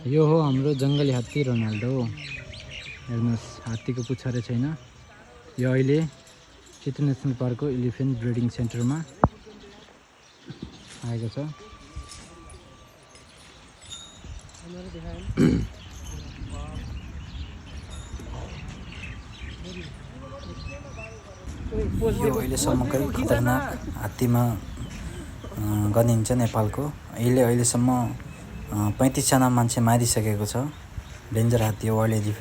यो हो हाम्रो जङ्गली हात्ती रोनाल्डो। हेर्नुहोस् हात्तीको पुच्छारे छैन। यो अहिले चितवन नेसनल पार्कको एलिफेन्ट ब्रिडिङ सेन्टरमा आएको छ। यो अहिलेसम्मकै खतरनाक हात्तीमा गनिन्छ नेपालको। अहिलेसम्म 35 जना मान्छे मारिसकेको छ। डेन्जर हात्ती हो वाइल्ड एलिफेन्ट।